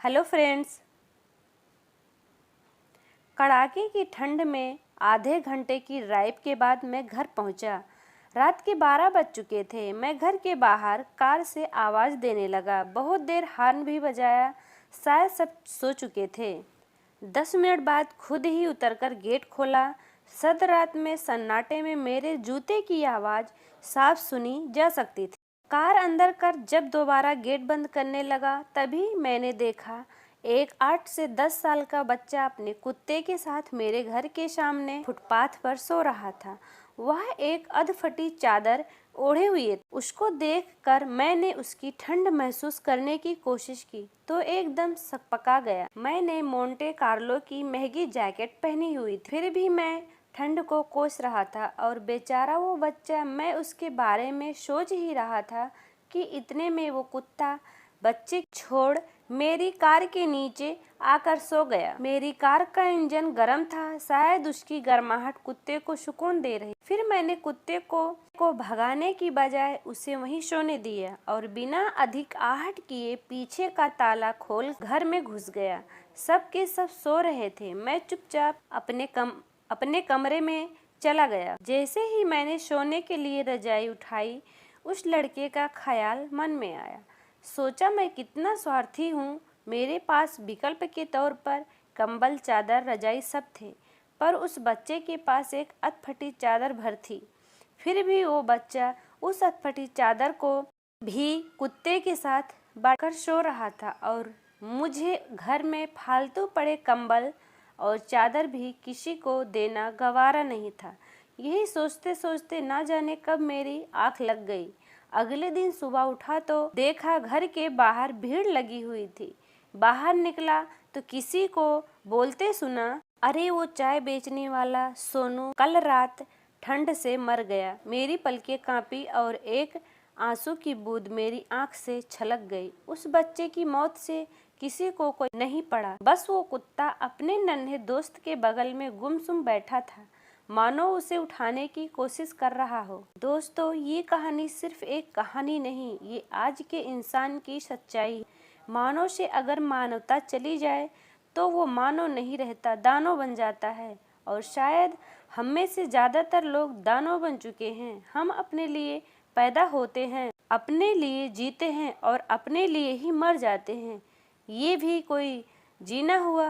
Hello friends. कड़ाके की ठंड में आधे घंटे की ड्राइव के बाद मैं घर पहुंचा। रात के 12 बज चुके थे। मैं घर के बाहर कार से आवाज़ देने लगा। बहुत देर हॉर्न भी बजाया, शायद सब सो चुके थे। 10 मिनट बाद खुद ही उतरकर गेट खोला। सद रात में सन्नाटे में मेरे जूते की आवाज़ साफ सुनी जा सकती थी। कार अंदर कर जब दोबारा गेट बंद करने लगा तभी मैंने देखा एक 8 से 10 साल का बच्चा अपने कुत्ते के साथ मेरे घर के सामने फुटपाथ पर सो रहा था। वह एक अधफटी चादर ओढ़े हुए था। उसको देखकर मैंने उसकी ठंड महसूस करने की कोशिश की तो एकदम सकपका गया। मैंने मोंटे कार्लो की महंगी जैकेट पहनी हुई थी, फिर भी मैं ठंड को कोस रहा था। और बेचारा वो बच्चा, मैं उसके बारे में सोच ही रहा था कि इतने में वो कुत्ता बच्चे छोड़ मेरी कार के नीचे आकर सो गया। मेरी कार का इंजन गर्म था, शायद उसकी गर्माहट कुत्ते को सुकून दे रही। फिर मैंने कुत्ते को भगाने की बजाय उसे वहीं सोने दिया और बिना अधिक आहट किए पीछे का ताला खोल घर में घुस गया। सब के सब सो रहे थे। मैं चुपचाप अपने कमरे में चला गया। जैसे ही मैंने सोने के लिए रजाई उठाई, उस लड़के का ख्याल मन में आया। सोचा, मैं कितना स्वार्थी हूँ। मेरे पास विकल्प के तौर पर कंबल, चादर, रजाई सब थे, पर उस बच्चे के पास एक अधफटी चादर भर थी। फिर भी वो बच्चा उस अधफटी चादर को भी कुत्ते के साथ बांटकर सो रहा था और मुझे घर में फालतू पड़े कंबल और चादर भी किसी को देना गवारा नहीं था। यही सोचते सोचते ना जाने कब मेरी आंख लग गई। अगले दिन सुबह उठा तो देखा घर के बाहर भीड़ लगी हुई थी। बाहर निकला तो किसी को बोलते सुना, अरे वो चाय बेचने वाला सोनू कल रात ठंड से मर गया। मेरी पलकें कांपी और एक आंसू की बूंद मेरी आंख से छलक गई। उस बच्चे की मौत से किसी को कोई नहीं पड़ा, बस वो कुत्ता अपने नन्हे दोस्त के बगल में गुमसुम बैठा था, मानो उसे उठाने की कोशिश कर रहा हो। दोस्तों, ये कहानी सिर्फ एक कहानी नहीं, ये आज के इंसान की सच्चाई। मानव से अगर मानवता चली जाए तो वो मानव नहीं रहता, दानव बन जाता है। और शायद हम में से ज्यादातर लोग दानव बन चुके हैं। हम अपने लिए पैदा होते हैं, अपने लिए जीते हैं और अपने लिए ही मर जाते हैं। ये भी कोई जीना हुआ।